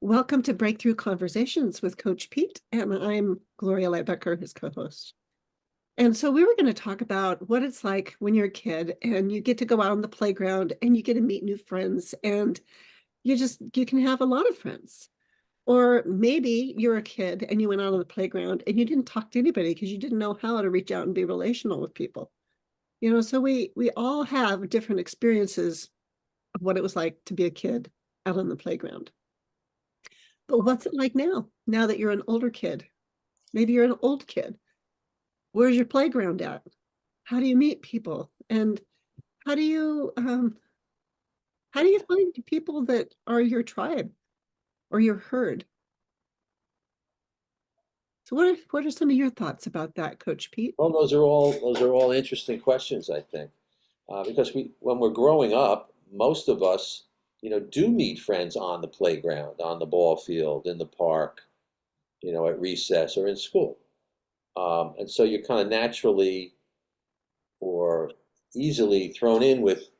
Welcome to Breakthrough Conversations with Coach Pete, and I'm Gloria Lybecker, his co-host. And so we were going to talk about what it's like when you're a kid and you get to go out on the playground and you get to meet new friends and you can have a lot of friends. Or maybe you're a kid and you went out on the playground and you didn't talk to anybody because you didn't know how to reach out and be relational with people. So we all have different experiences of what it was like to be a kid out on the playground. But what's it like now that you're an older kid? Maybe you're an old kid. Where's your playground at? How do you meet people? And how do you um, how do you find people that are your tribe or your herd? So what are some of your thoughts about that, Coach Pete? Well, those are all interesting questions, I think, because when we're growing up, most of us, do meet friends on the playground, on the ball field, in the park, at recess or in school, and so you're kind of naturally or easily thrown in with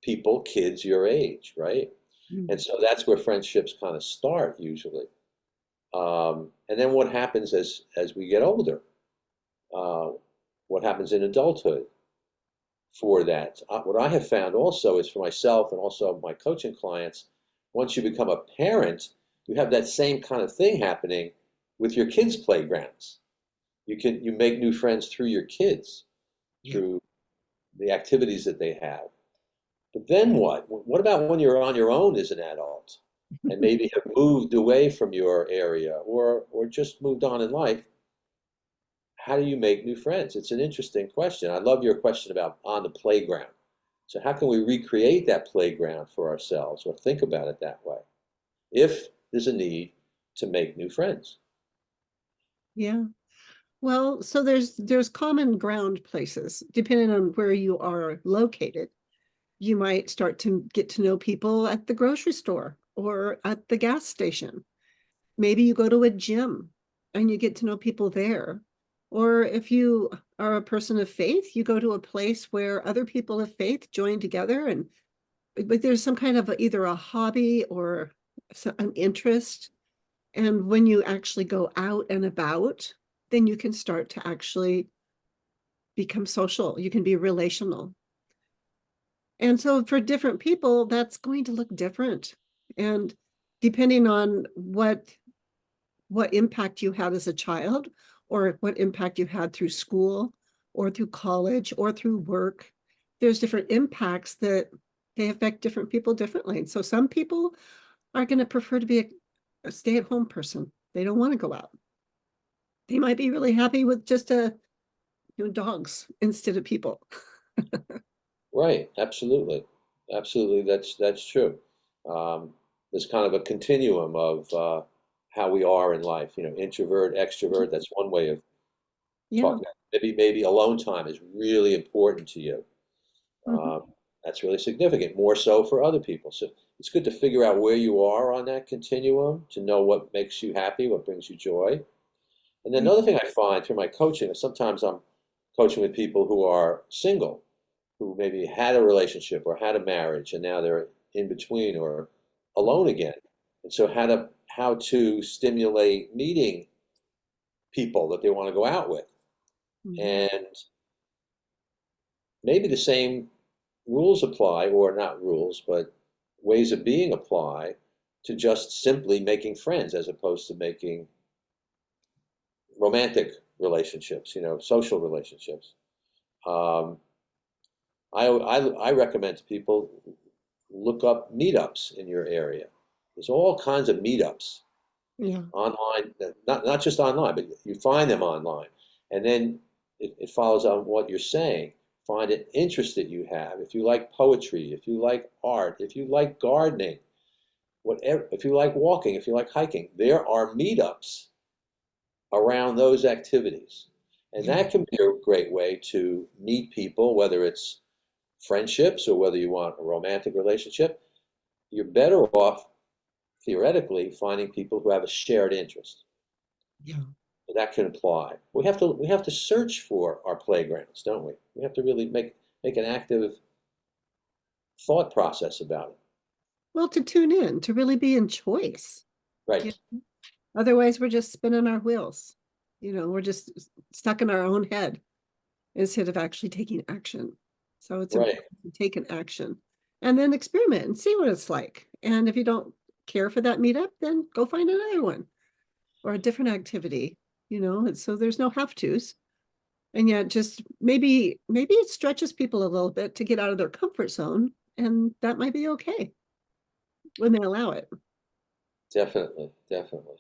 people, kids your age, right? And Mm. so that's where friendships kind of start usually. And then what happens as we get older? Uh, what happens in adulthood? For that. What I have found also is for myself and also my coaching clients, once you become a parent, you have that same kind of thing happening with your kids' playgrounds. You make new friends through your kids, Yeah. through the activities that they have. But then what? What about when you're on your own as an adult and maybe have moved away from your area or just moved on in life? How do you make new friends? It's an interesting question. I love your question about on the playground. So how can we recreate that playground for ourselves or think about it that way if there's a need to make new friends? Yeah. Well, so there's common ground places depending on where you are located. You might start to get to know people at the grocery store or at the gas station. Maybe you go to a gym and you get to know people there. Or if you are a person of faith, you go to a place where other people of faith join together and but there's some kind of either a hobby or an interest. And when you actually go out and about, then you can start to actually become social. You can be relational. And so for different people, that's going to look different. And depending on what impact you had as a child or what impact you had through school or through college or through work, there's different impacts that they affect different people differently. And so some people are going to prefer to be a stay-at-home person. They don't want to go out. They might be really happy with just dogs instead of people. Right, absolutely. Absolutely, that's true. Um, there's kind of a continuum of how we are in life. Introvert, extrovert. That's one way of Yeah. talking. Maybe alone time is really important to you. Mhm. Um, that's really significant, more so for other people. So it's good to figure out where you are on that continuum, to know what makes you happy, what brings you joy. And then Yeah. another thing I find through my coaching is sometimes I'm coaching with people who are single, who maybe had a relationship or had a marriage, and now they're in between or alone again. And so how to stimulate meeting people that they want to go out with. Mhm. And maybe the same rules apply, or not rules, but ways of being apply to just simply making friends as opposed to making romantic relationships, social relationships. Um, I recommend to people look up meetups in your area. There's all kinds of meetups Yeah. online, not just online, but you find them online. And then it follows on what you're saying. Find an interest that you have. If you like poetry, if you like art, if you like gardening, whatever, if you like walking, if you like hiking, there are meetups around those activities. And Yeah. that can be a great way to meet people, whether it's friendships or whether you want a romantic relationship. You're better off theoretically finding people who have a shared interest. Yeah. So that can apply. We have to search for our playgrounds, don't we? We have to really make an active thought process about it. Well, to tune in, to really be in choice. Right. Yeah. Otherwise, we're just spinning our wheels. We're just stuck in our own head instead of actually taking action. So it's Right. important to take an action and then experiment and see what it's like. And if you don't care for that meetup, then go find another one or a different activity. So there's no have tos. And yet just maybe it stretches people a little bit to get out of their comfort zone, and that might be okay when they allow it. Definitely. Definitely.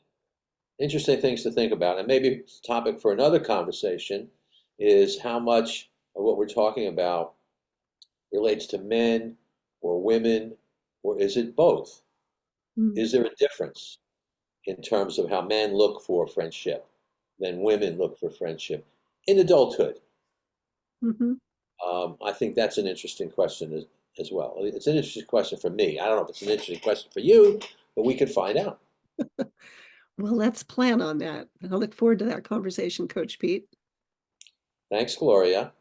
Interesting things to think about. And maybe a topic for another conversation is how much of what we're talking about relates to men or women, or is it both? Mm. Is there a difference in terms of how men look for friendship than women look for friendship in adulthood? Mm-hmm. I think that's an interesting question as well. It's an interesting question for me. I don't know if it's an interesting question for you, but we could find out. Well, let's plan on that. I look forward to that conversation, Coach Pete. Thanks, Gloria.